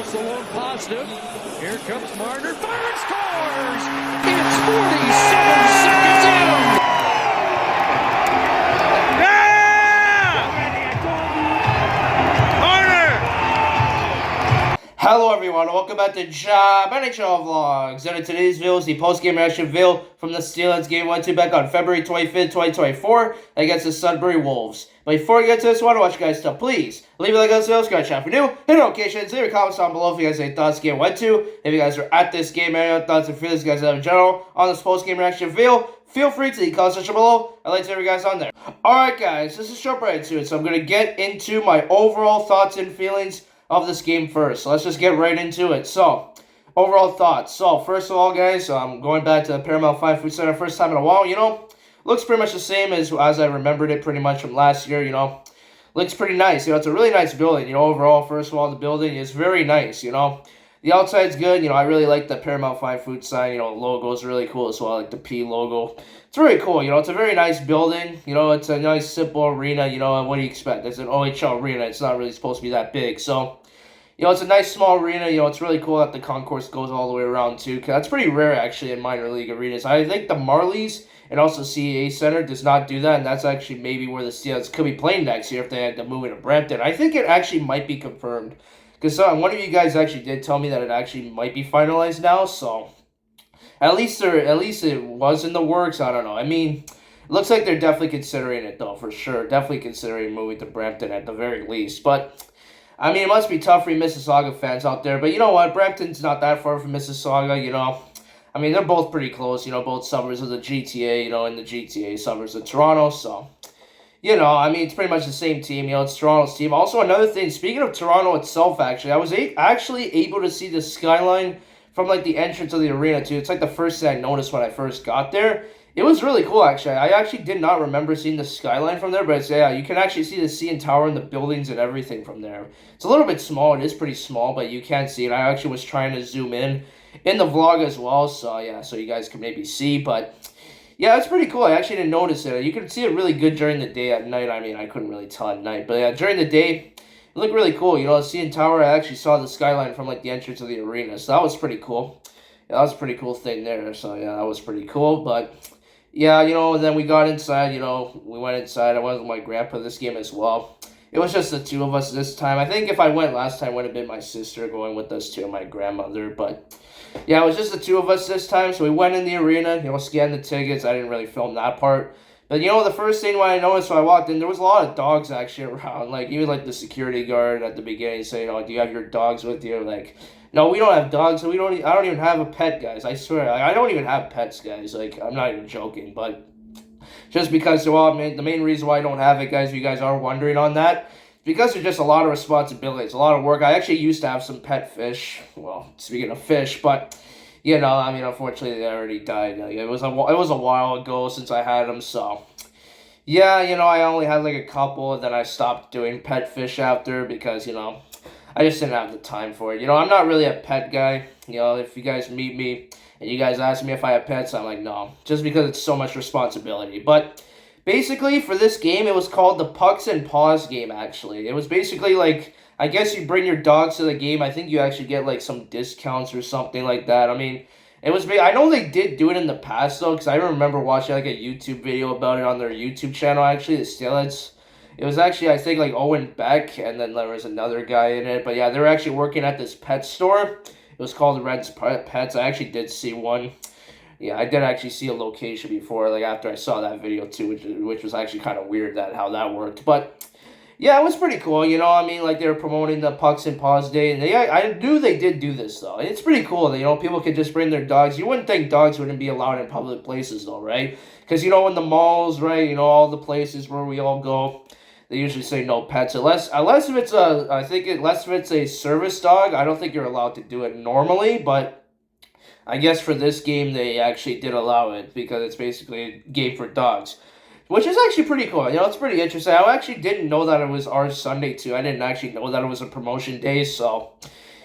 That's the lone positive. Here comes Marner. Fire and scores! It's 47 seconds in! Hello everyone, welcome back to Job NHL Vlogs. And in today's video is the post-game reaction video from the Steelheads game 1-2 back on February 25th, 2024 against the Sudbury Wolves. But before we get to this, I want to watch you guys stuff. Please leave a like on the video, subscribe if you're new, hit notifications, leave your comments down below if you guys have any thoughts game 1-2. If you guys are at this game, any thoughts and feelings you guys have in general on this post-game reaction video, feel free to leave comments section below. I'd like to have you guys on there. Alright guys, let's just jump right into it. So I'm going to get into my overall thoughts and feelings of this game first. So let's just get right into it. So, overall thoughts. So, first of all, guys, going back to the Paramount Fine Food Center, first time in a while, looks pretty much the same as I remembered it pretty much from last year, looks pretty nice. It's a really nice building, overall, first of all, the building is very nice, The outside's good, I really like the Paramount Fine Food sign, the logo is really cool as well, like the P logo. It's really cool, it's a very nice building, it's a nice, simple arena, what do you expect? It's an OHL arena, it's not really supposed to be that big, so, it's a nice, small arena, it's really cool that the concourse goes all the way around, too, because that's pretty rare, actually, in minor league arenas. I think the Marlies and also CEA Center does not do that, and that's actually maybe where the Steelheads could be playing next year if they had to move it to Brampton. I think it actually might be confirmed. Because one of you guys actually did tell me that it actually might be finalized now, so at least it was in the works. I don't know. I mean, it looks like they're definitely considering it though, for sure. Definitely considering moving to Brampton at the very least. But I mean, it must be tough for you Mississauga fans out there. But you know what? Brampton's not that far from Mississauga. I mean, they're both pretty close. Both suburbs of the GTA. In the GTA suburbs of Toronto. So. I mean, it's pretty much the same team. It's Toronto's team. Also, another thing, speaking of Toronto itself, actually, I was actually able to see the skyline from, the entrance of the arena, too. It's, the first thing I noticed when I first got there. It was really cool, actually. I actually did not remember seeing the skyline from there, but, yeah, you can actually see the CN Tower and the buildings and everything from there. It's a little bit small. It is pretty small, but you can see it. I actually was trying to zoom in the vlog as well, so, yeah, so you guys can maybe see, but... yeah, it's pretty cool. I actually didn't notice it. You can see it really good during the day. At night, I mean, I couldn't really tell at night. But yeah, during the day, it looked really cool. The CN Tower, I actually saw the skyline from, the entrance of the arena. So that was pretty cool. Yeah, that was a pretty cool thing there. So, yeah, that was pretty cool. But, yeah, and then we got inside, we went inside. I went with my grandpa this game as well. It was just the two of us this time. I think if I went last time, it would have been my sister going with us too, and my grandmother. But... yeah, it was just the two of us this time, so we went in the arena, scanned the tickets. I didn't really film that part. But, the first thing when I noticed when I walked in, there was a lot of dogs actually around. Even, the security guard at the beginning saying, do you have your dogs with you? No, we don't have dogs, so I don't even have a pet, guys. I swear, I don't even have pets, guys. I'm not even joking, but just because, the main reason why I don't have it, guys, if you guys are wondering on that, because there's just a lot of responsibilities, a lot of work. I actually used to have some pet fish. Well, speaking of fish, but I mean, unfortunately, they already died. It was a while ago since I had them. So, yeah, I only had a couple, and then I stopped doing pet fish after because I just didn't have the time for it. I'm not really a pet guy. If you guys meet me and you guys ask me if I have pets, I'm like, no, just because it's so much responsibility. But basically, for this game, it was called the Pucks and Paws game, actually. It was basically, I guess you bring your dogs to the game. I think you actually get, some discounts or something like that. I mean, it was... I know they did do it in the past, though, because I remember watching, a YouTube video about it on their YouTube channel, actually, the Steelheads. It was actually, I think, Owen Beck, and then there was another guy in it. But, yeah, they were actually working at this pet store. It was called Red's Pets. I actually did see one. Yeah, I did actually see a location before, after I saw that video, too, which was actually kind of weird how that worked. But, yeah, it was pretty cool, I mean, they were promoting the Pucks and Paws Day, and I knew they did do this, though. It's pretty cool that, people could just bring their dogs. You wouldn't think dogs wouldn't be allowed in public places, though, right? Because, in the malls, right, all the places where we all go, they usually say no pets, unless if it's unless if it's a service dog. I don't think you're allowed to do it normally, but... I guess for this game, they actually did allow it because it's basically a game for dogs, which is actually pretty cool. It's pretty interesting. I actually didn't know that it was our Sunday, too. I didn't actually know that it was a promotion day, so,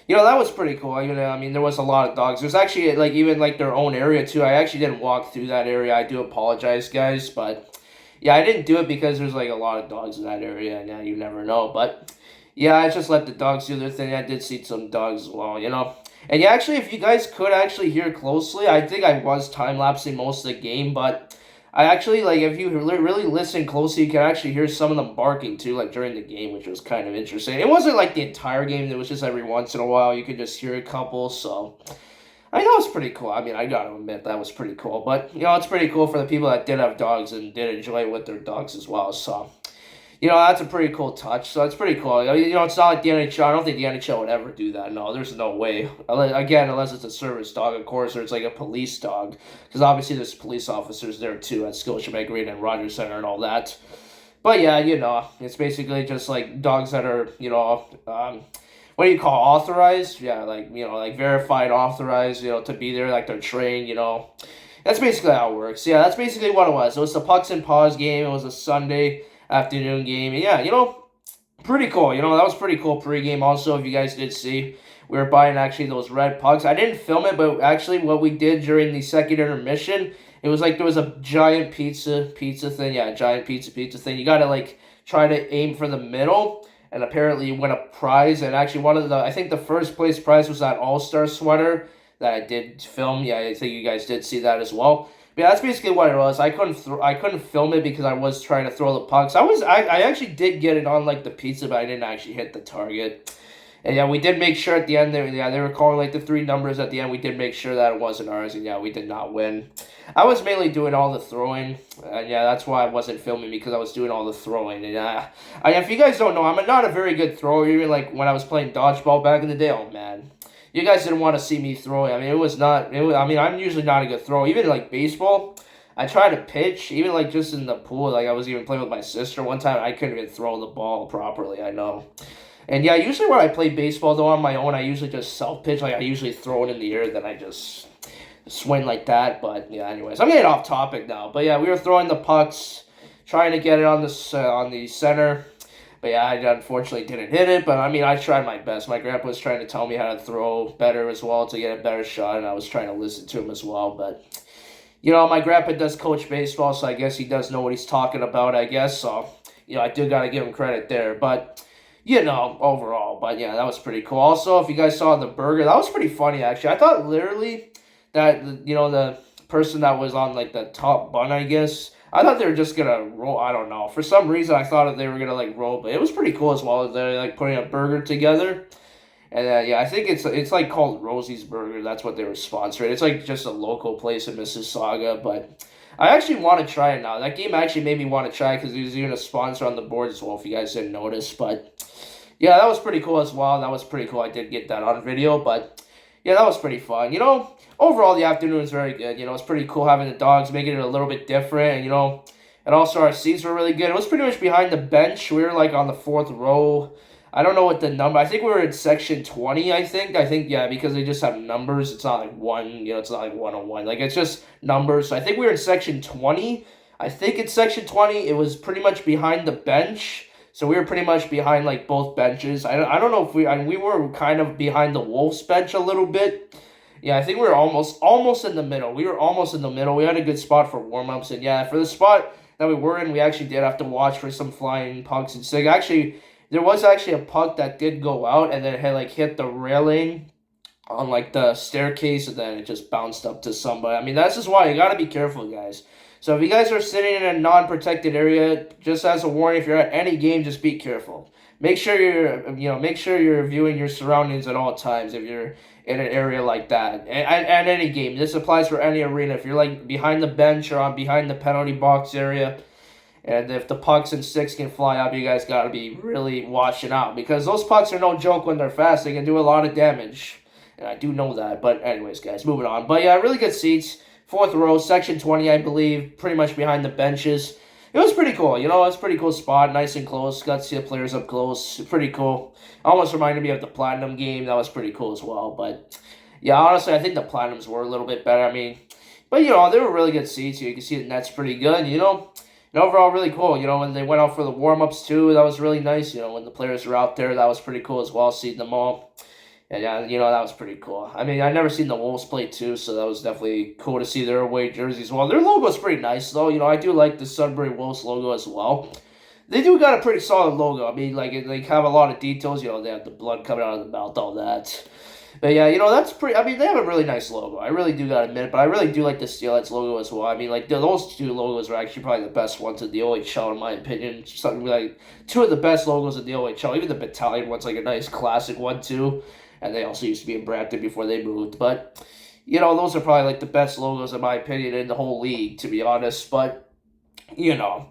that was pretty cool. I mean, there was a lot of dogs. There's actually, even, their own area, too. I actually didn't walk through that area. I do apologize, guys, but, yeah, I didn't do it because there's, a lot of dogs in that area, and, yeah, you never know, but... Yeah, I just let the dogs do their thing. I did see some dogs as well, you know. And yeah, actually, if you guys could actually hear closely, I think I was time-lapsing most of the game, but I actually, like, if you really listen closely, you can actually hear some of them barking, too, like, during the game, which was kind of interesting. It wasn't, like, the entire game. It was just every once in a while you could just hear a couple, so I mean, that was pretty cool. I mean, I gotta admit, that was pretty cool. But, you know, it's pretty cool for the people that did have dogs and did enjoy it with their dogs as well, so you know, that's a pretty cool touch. So it's pretty cool. You know, it's not like the NHL. I don't think the NHL would ever do that. No, there's no way. Again, unless it's a service dog, of course, or it's like a police dog. Because obviously there's police officers there too at Scotiabank Arena and Rogers Center and all that. But yeah, you know, it's basically just like dogs that are, you know, what do you call authorized? Yeah, like, you know, like verified, authorized, you know, to be there, like they're trained, you know. That's basically how it works. Yeah, that's basically what it was. It was the Pucks and Paws game. It was a Sunday afternoon game. And yeah, you know, pretty cool. You know, that was pretty cool pregame. Also, if you guys did see, we were buying actually those red pucks. I didn't film it, but actually what we did during the second intermission, it was like there was a giant pizza thing. Yeah, giant pizza thing. You got to like try to aim for the middle. And apparently you win a prize. And actually one of the, I think the first place prize was that All-Star sweater that I did film. Yeah, I think you guys did see that as well. But yeah, that's basically what it was. I couldn't film it because I was trying to throw the pucks. I actually did get it on like the pizza, but I didn't actually hit the target. And yeah, we did make sure at the end there. Yeah, they were calling like the 3 numbers at the end. We did make sure that it wasn't ours, and yeah, we did not win. I was mainly doing all the throwing, and yeah, that's why I wasn't filming because I was doing all the throwing. And if you guys don't know, I'm not a very good thrower. Even like when I was playing dodgeball back in the day. Oh man. You guys didn't want to see me throw. I mean, I mean, I'm usually not a good thrower. Even like baseball, I try to pitch. Even like just in the pool, like I was even playing with my sister one time. I couldn't even throw the ball properly. I know. And yeah, usually when I play baseball though on my own, I usually just self pitch. Like I usually throw it in the air, then I just swing like that. But yeah, anyways, I'm getting off topic now. But yeah, we were throwing the pucks, trying to get it on the center. But yeah, I unfortunately didn't hit it. But I mean, I tried my best. My grandpa was trying to tell me how to throw better as well to get a better shot, and I was trying to listen to him as well. But you know, my grandpa does coach baseball, so I guess he does know what he's talking about. I guess so. You know, I do gotta give him credit there. But you know, overall, but yeah, that was pretty cool. Also, if you guys saw the burger, that was pretty funny actually. I thought literally that you know the person that was on like the top bun, I guess. I thought they were just gonna roll. I don't know. For some reason, I thought that they were gonna like roll, but it was pretty cool as well. They're like putting a burger together, and yeah, I think it's like called Rosie's Burger. That's what they were sponsoring. It's like just a local place in Mississauga, but I actually want to try it now. That game actually made me want to try because there's even a sponsor on the board as well. If you guys didn't notice, but yeah, that was pretty cool as well. That was pretty cool. I did get that on video, but yeah, that was pretty fun. You know, overall, the afternoon was very good. You know, it's pretty cool having the dogs, making it a little bit different. And, you know, and also our seats were really good. It was pretty much behind the bench. We were, like, on the 4th row. I don't know what the number. I think we were in section 20, I think. Yeah, because they just have numbers. It's not like one, you know, it's not like 101. Like, it's just numbers. So I think we were in section 20. I think it's section 20. It was pretty much behind the bench. So we were pretty much behind, like, both benches. I don't know if we were kind of behind the Wolves bench a little bit. Yeah, I think we were almost in the middle. We were almost in the middle. We had a good spot for warm-ups. And, yeah, for the spot that we were in, we actually did have to watch for some flying pucks. And so, actually, there was actually a puck that did go out, and then it had, like, hit the railing on, like, the staircase, and then it just bounced up to somebody. I mean, that's just why you got to be careful, guys. So if you guys are sitting in a non-protected area, just as a warning, if you're at any game, just be careful. Make sure you're viewing your surroundings at all times if you're in an area like that. And any game. This applies for any arena. If you're like behind the bench or on behind the penalty box area, and if the pucks and sticks can fly up, you guys got to be really watching out. Because those pucks are no joke when they're fast. They can do a lot of damage. And I do know that. But anyways, guys, moving on. But yeah, really good seats. 4th row, section 20, I believe, pretty much behind the benches. It was pretty cool, you know, it's a pretty cool spot, nice and close, got to see the players up close, pretty cool. Almost reminded me of the Platinum game, that was pretty cool as well, but yeah, honestly, I think the Platinums were a little bit better, I mean, but you know, they were really good seats, you can see the net's pretty good, you know, and overall really cool, you know, when they went out for the warm-ups too, that was really nice, you know, when the players were out there, that was pretty cool as well, seeing them all. Yeah, you know, that was pretty cool. I mean, I've never seen the Wolves play, too, so that was definitely cool to see their away jerseys. Well, their logo is pretty nice, though. You know, I do like the Sudbury Wolves logo as well. They do got a pretty solid logo. I mean, like, they have a lot of details. You know, they have the blood coming out of the mouth, all that. But yeah, you know, that's pretty. I mean, they have a really nice logo. I really do gotta admit it, but I really do like the Steelheads logo as well. I mean, like, those two logos are actually probably the best ones in the OHL, in my opinion. Something like two of the best logos in the OHL. Even the Battalion one's like a nice classic one, too. And they also used to be in Brampton before they moved. But, you know, those are probably like the best logos, in my opinion, in the whole league, to be honest. But, you know,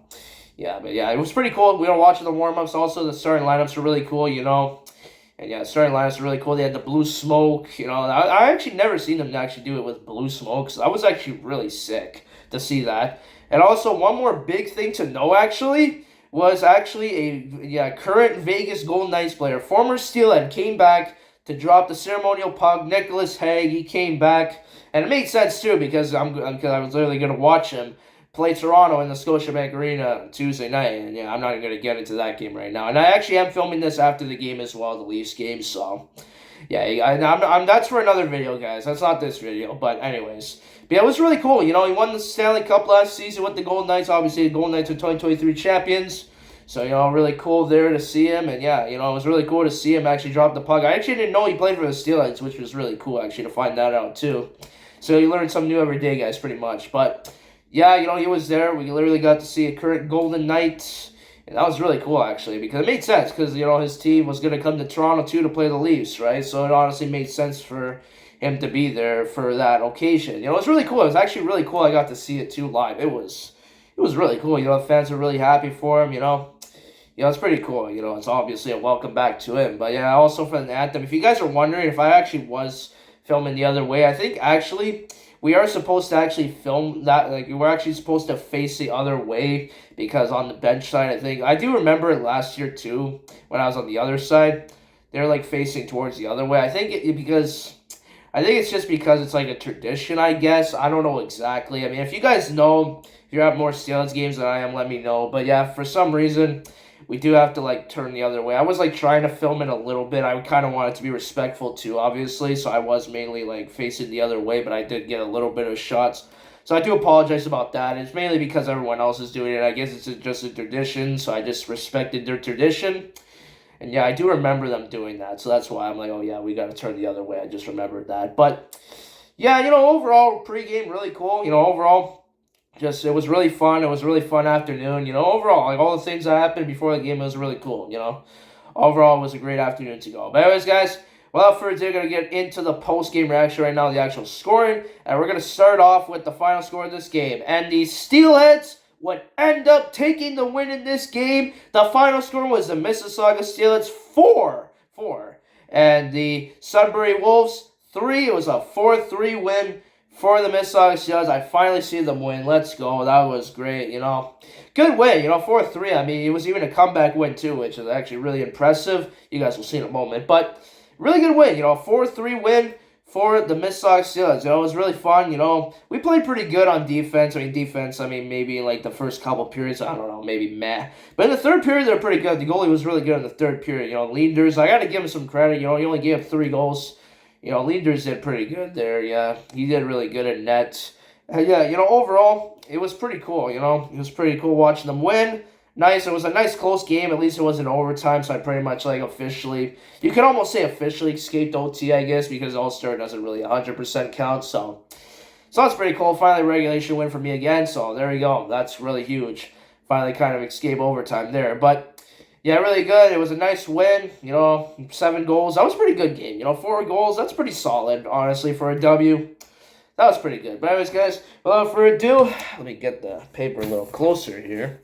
yeah, but yeah, it was pretty cool. We were watching the warm ups. Also, the starting lineups were really cool, you know. And yeah, starting lineups were really cool. They had the blue smoke, you know. I actually never seen them actually do it with blue smoke, so I was actually really sick to see that. And also, one more big thing to know, actually, was actually a current Vegas Golden Knights player, former Steelhead, came back to drop the ceremonial puck. Nicholas Hague, he came back, and it made sense too because I was literally gonna watch him play Toronto in the Scotiabank Arena Tuesday night, and yeah, I'm not even going to get into that game right now. And I actually am filming this after the game as well, the Leafs game, so yeah, that's for another video, guys. That's not this video, but anyways. But yeah, it was really cool. You know, he won the Stanley Cup last season with the Golden Knights. Obviously, the Golden Knights are 2023 champions, so, you know, really cool there to see him, and yeah, you know, it was really cool to see him actually drop the puck. I actually didn't know he played for the Steelheads, which was really cool, actually, to find that out, too. So you learn something new every day, guys, pretty much, but yeah, you know, he was there. We literally got to see a current Golden Knight. And that was really cool, actually, because it made sense. Because, you know, his team was going to come to Toronto, too, to play the Leafs, right? So it honestly made sense for him to be there for that occasion. You know, it was really cool. It was actually really cool. I got to see it, too, live. It was really cool. You know, the fans were really happy for him, you know. You know, it's pretty cool. You know, it's obviously a welcome back to him. But, yeah, also for the anthem. If you guys are wondering if I actually was filming the other way, I think, actually, we are supposed to actually film that, like, we're actually supposed to face the other way, because on the bench side, I do remember it last year, too, when I was on the other side, they're, like, facing towards the other way. I think it's just because it's, like, a tradition, I guess. I don't know exactly. I mean, if you guys know, if you're at more Steelheads games than I am, let me know. But, yeah, for some reason, we do have to, like, turn the other way. I was, like, trying to film it a little bit. I kind of wanted to be respectful, too, obviously. So I was mainly, like, facing the other way, but I did get a little bit of shots. So I do apologize about that. It's mainly because everyone else is doing it. I guess it's just a tradition, so I just respected their tradition. And, yeah, I do remember them doing that. So that's why I'm like, oh, yeah, we got to turn the other way. I just remembered that. But, yeah, you know, overall, pregame, really cool. You know, overall, it was really fun. It was a really fun afternoon. You know, overall, like, all the things that happened before the game, it was really cool, you know. Overall, it was a great afternoon to go. But anyways, guys, without further ado, we're going to get into the post-game reaction right now, the actual scoring. And we're going to start off with the final score of this game. And the Steelheads would end up taking the win in this game. The final score was the Mississauga Steelheads 4-4. And the Sudbury Wolves 3. It was a 4-3 win for the Mississauga Steelheads. I finally see them win. Let's go. That was great, you know. Good win, you know, 4-3. I mean, it was even a comeback win, too, which is actually really impressive. You guys will see in a moment. But really good win, you know, 4-3 win for the Mississauga Steelheads. You know, it was really fun, you know. We played pretty good on defense. I mean, maybe in, like, the first couple periods, I don't know, maybe meh. But in the third period, they're pretty good. The goalie was really good in the third period. You know, Leenders, I got to give him some credit. You know, he only gave up 3 goals. You know, Leenders did pretty good there, yeah. He did really good at net. Yeah, you know, overall, it was pretty cool, you know. It was pretty cool watching them win. Nice. It was a nice close game. At least it wasn't overtime, so I pretty much, like, officially, you can almost say officially escaped OT, I guess, because All-Star doesn't really 100% count, so that's pretty cool. Finally, regulation win for me again, so there we go. That's really huge. Finally kind of escape overtime there, but yeah, really good. It was a nice win, you know, 7 goals. That was a pretty good game, you know, 4 goals. That's pretty solid, honestly, for a W. That was pretty good. But anyways, guys, without further ado, let me get the paper a little closer here.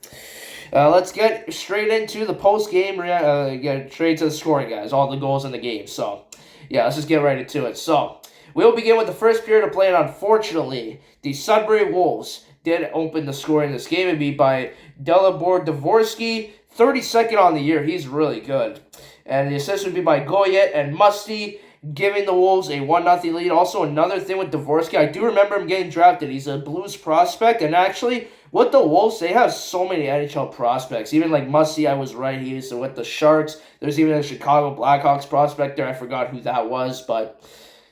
Let's get straight into the post-game, get straight to the scoring, guys, all the goals in the game. So, yeah, let's just get right into it. So, we'll begin with the first period of play, and unfortunately, the Sudbury Wolves did open the scoring in this game. It'd be by Delibor Dvorsky, 32nd on the year. He's really good. And the assist would be by Goyet and Musty, giving the Wolves a 1-0 lead. Also, another thing with Dvorsky, I do remember him getting drafted. He's a Blues prospect, and actually, with the Wolves, they have so many NHL prospects. Even like Musty, I was right. He used to with the Sharks. There's even a Chicago Blackhawks prospect there. I forgot who that was, but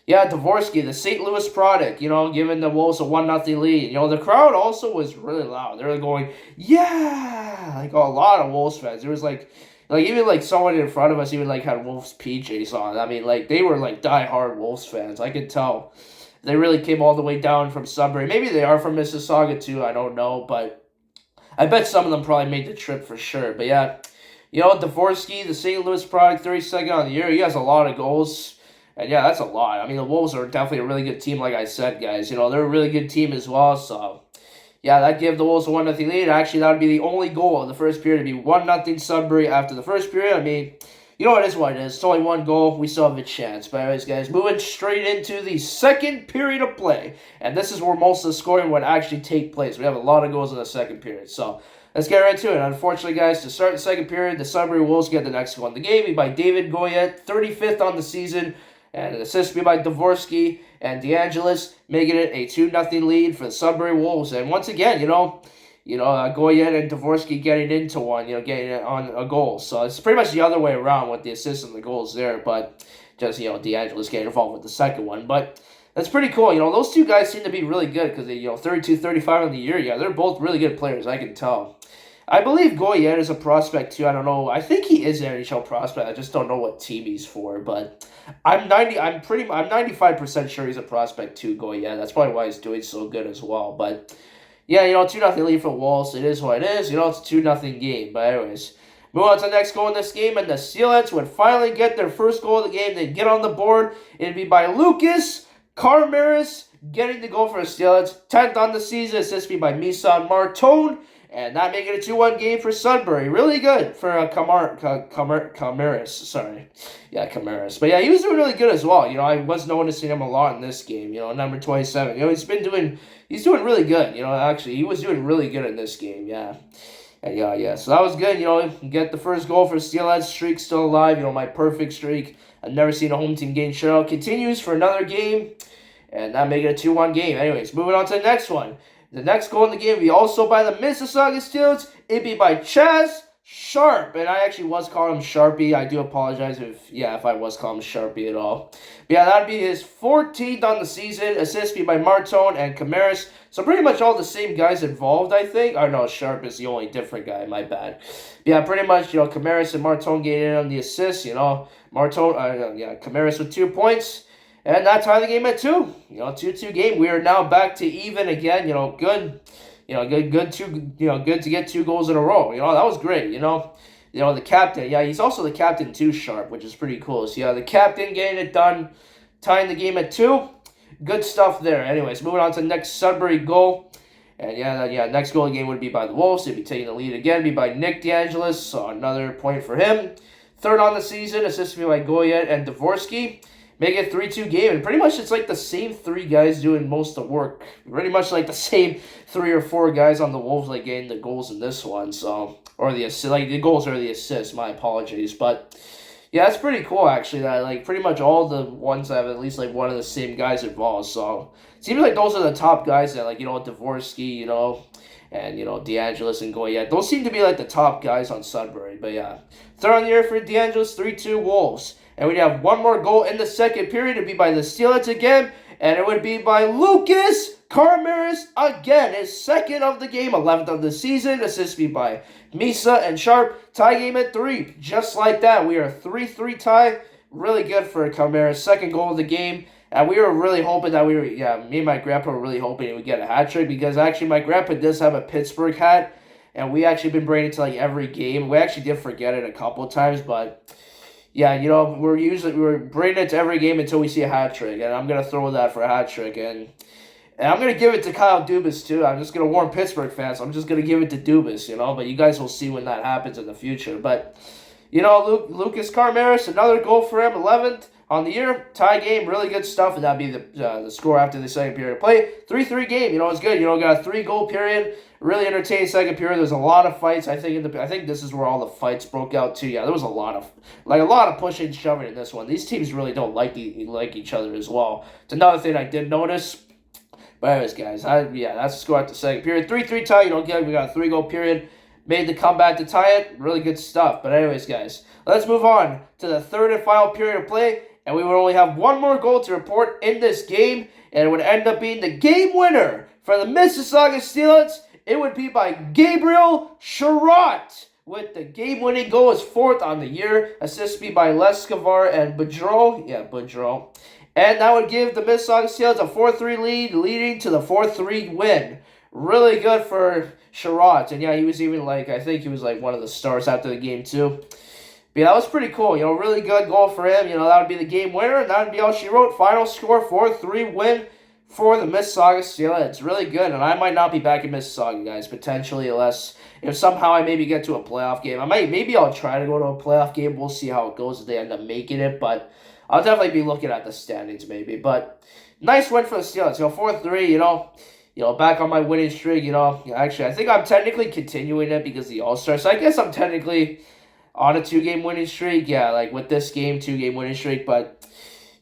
Yeah, Dvorsky, the St. Louis product, giving the Wolves a 1-0 lead. The crowd also was really loud. They were going, yeah, like a lot of Wolves fans. There was even like someone in front of us even like had Wolves PJs on. I mean, like they were like diehard Wolves fans. I could tell. They really came all the way down from Sudbury. Maybe they are from Mississauga too. I don't know, but I bet some of them probably made the trip for sure. But yeah, Dvorsky, the St. Louis product, 32nd on the year. He has a lot of goals. And yeah, that's a lot. I mean, the Wolves are definitely a really good team, like I said, guys. They're a really good team as well. So, yeah, that gave the Wolves a 1-0 lead. Actually, that would be the only goal of the first period to be 1-0 Sudbury after the first period. I mean, it is what it is. It's only one goal. We still have a chance. But anyways, guys, moving straight into the second period of play. And this is where most of the scoring would actually take place. We have a lot of goals in the second period. So, let's get right into it. Unfortunately, guys, to start the second period, the Sudbury Wolves get the next goal in the game by David Goyette, 35th on the season. And an assist by Dvorsky and DeAngelis, making it a 2-0 lead for the Sudbury Wolves. And once again, Goyette and Dvorsky getting into one, getting it on a goal. So it's pretty much the other way around with the assists and the goals there. But just, DeAngelis getting involved with the second one. But that's pretty cool. Those two guys seem to be really good because they, 32, 35 on the year. Yeah, they're both really good players, I can tell. I believe Goyette is a prospect too. I don't know. I think he is an NHL prospect. I just don't know what team he's for. But I'm 95% sure he's a prospect too, Goyette. That's probably why he's doing so good as well. But yeah, 2-0 lead for Wolves. It is what it is. It's a 2-0 game. But anyways, move on to the next goal in this game, and the Steelheads would finally get their first goal of the game. They'd get on the board. It'd be by Lucas Carmeris getting the goal for the Steelheads. 10th on the season. Assist by Misa and Martone. And that making it a 2-1 game for Sudbury. Really good for Camaris. Sorry. Yeah, Camaris. But yeah, he was doing really good as well. I was noticing him a lot in this game. Number 27. He's doing really good. Actually, he was doing really good in this game. Yeah. Yeah. So that was good. Get the first goal for Steelheads. Streak still alive. My perfect streak. I've never seen a home team gain shutout. Continues for another game. And that making it a 2-1 game. Anyways, moving on to the next one. The next goal in the game will be also by the Mississauga Steelheads. It'd be by Chaz Sharp. And I actually was calling him Sharpie. I do apologize if I was calling him Sharpie at all. But yeah, that'd be his 14th on the season. Assist be by Martone and Camaris. So pretty much all the same guys involved, I think. Or no, Sharp is the only different guy. My bad. But yeah, pretty much, Camaris and Martone getting in on the assist. Camaris with 2 points. And that tied the game at 2. 2-2 game. We are now back to even again. Good. Good to get 2 goals in a row. That was great. The captain. Yeah, he's also the captain too, Sharp, which is pretty cool. So yeah, the captain getting it done, tying the game at 2. Good stuff there. Anyways, moving on to the next Sudbury goal. And next goal of the game would be by the Wolves. They'd be taking the lead again. Be by Nick DeAngelis. So another point for him. 3rd on the season. Assisted by Goyette and Dvorsky. Make it 3-2 game, and pretty much it's like the same 3 guys doing most of the work. Pretty much like the same 3 or 4 guys on the Wolves like getting the goals in this one. So, or the goals or the assists. My apologies, but yeah, it's pretty cool actually. That like pretty much all the ones have at least like one of the same guys involved. So it seems like those are the top guys that Dvorsky, and DeAngelis and Goyette. Those seem to be like the top guys on Sudbury. But yeah, 3rd on the year for DeAngelis, 3-2 Wolves. And we'd have one more goal in the second period. It'd be by the Steelheads again. And it would be by Lucas Carmeris again. His 2nd of the game, 11th of the season. Assist be by Misa and Sharp. Tie game at 3. Just like that. We are 3-3 tie. Really good for Carmeris. 2nd goal of the game. And we were really hoping that me and my grandpa were really hoping he would get a hat trick. Because actually my grandpa does have a Pittsburgh hat. And we actually been bringing it to like every game. We actually did forget it a couple of times. But yeah, we're bringing it to every game until we see a hat trick, and I'm gonna throw that for a hat trick, and I'm gonna give it to Kyle Dubas too. I'm just gonna warn Pittsburgh fans. I'm just gonna give it to Dubas, but you guys will see when that happens in the future. But Lucas Carmeris, another goal for him, 11th on the year, tie game, really good stuff, and that'd be the score after the second period of play. 3-3 game, it's good. Got a 3-goal period. Really entertaining second period. There's a lot of fights. I think this is where all the fights broke out too. Yeah, there was a lot of pushing and shoving in this one. These teams really don't like each other as well. It's another thing I did notice. But anyways, guys, that's the score at the second period. 3-3 tie. We got a 3-goal period. Made the comeback to tie it. Really good stuff. But anyways, guys, let's move on to the 3rd and final period of play. and we would only have one more goal to report in this game, and it would end up being the game winner for the Mississauga Steelheads. It would be by Gabriel Sherratt, with the game-winning goal as 4th on the year. Assists be by Lescavar and Boudreau. Yeah, Boudreau. And that would give the Mississauga Steelheads a 4-3 lead, leading to the 4-3 win. Really good for Sherratt. And yeah, he was even I think he was one of the stars after the game too. But yeah, that was pretty cool. Really good goal for him. That would be the game winner, and that would be all she wrote. Final score, 4-3 win for the Mississauga Steelheads. Really good, and I might not be back in Mississauga, guys, potentially, unless if somehow I maybe get to a playoff game. Maybe I'll try to go to a playoff game. We'll see how it goes if they end up making it, but I'll definitely be looking at the standings maybe. But nice win for the Steelheads. 4-3, back on my winning streak, Actually, I think I'm technically continuing it because of the All-Star. So I guess I'm technically on a 2-game winning streak. Yeah, with this game, 2-game winning streak. But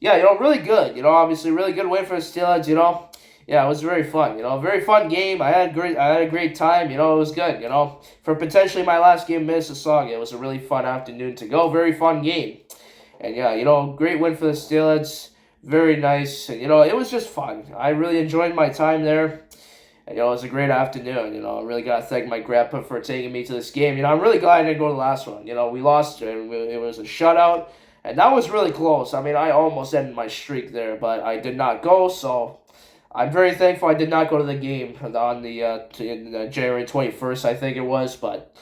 yeah, really good. Obviously, really good win for the Steelheads. Yeah, it was very fun. Very fun game. I had a great time. It was good. For potentially my last game in Mississauga, it was a really fun afternoon to go. Very fun game. And yeah, great win for the Steelheads. Very nice. And it was just fun. I really enjoyed my time there. And, it was a great afternoon. I really got to thank my grandpa for taking me to this game. I'm really glad I didn't go to the last one. We lost, and it was a shutout. And that was really close. I almost ended my streak there, but I did not go. So I'm very thankful I did not go to the game on the January 21st, I think it was. But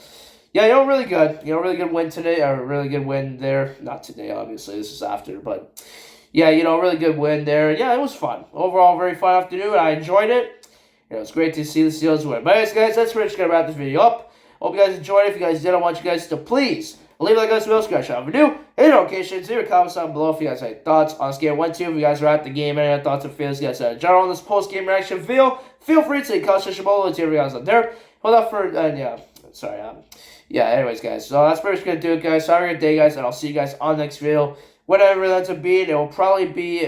yeah, really good. Really good win today. A really good win there. Not today, obviously. This is after, but yeah, really good win there. Yeah, it was fun. Overall, very fun afternoon. I enjoyed it. It's great to see the Steelers win. But anyways, guys, that's pretty much going to wrap this video up. Hope you guys enjoyed it. If you guys did, I want you guys to please leave a like on this video, subscribe, video, hit notifications, leave your comments down below if you guys have any thoughts on this game 1-2. If you guys are at the game, any other thoughts or feelings you guys have in general on this post-game reaction video, feel free to comment section below. Let's hear you guys on there. Without further, anyways, guys, so that's pretty much going to do it, guys. So have a good day, guys, and I'll see you guys on the next video. Whatever that's to be, it'll probably be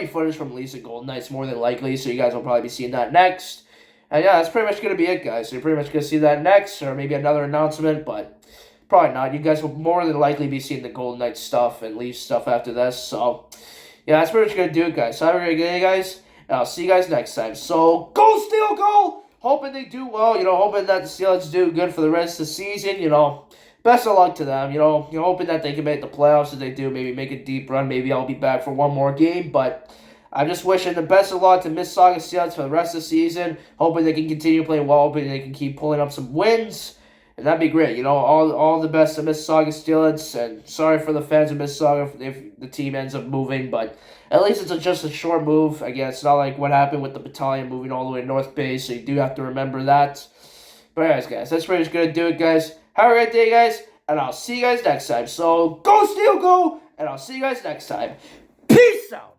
footage from Lisa Golden Knights more than likely, so you guys will probably be seeing that next. And yeah, that's pretty much going to be it, guys. So you're pretty much going to see that next, or maybe another announcement, but probably not. You guys will more than likely be seeing the Golden Knights stuff and Leafs stuff after this. So yeah, that's pretty much going to do it, guys. So have a good day, guys, and I'll see you guys next time. So go Steel, go! Hoping they do well, hoping that the Steelers do good for the rest of the season, Best of luck to them, hoping that they can make the playoffs. If they do, maybe make a deep run. Maybe I'll be back for one more game, but I'm just wishing the best of luck to Mississauga Steelheads for the rest of the season. Hoping they can continue playing well. Hoping they can keep pulling up some wins. And that'd be great. All the best to Mississauga Steelheads. And sorry for the fans of Mississauga if the team ends up moving. But at least it's just a short move. Again, it's not like what happened with the battalion moving all the way to North Bay. So you do have to remember that. But anyways, guys, that's pretty much going to do it, guys. Have a great day, guys. And I'll see you guys next time. So go Steel, go! And I'll see you guys next time. Peace out!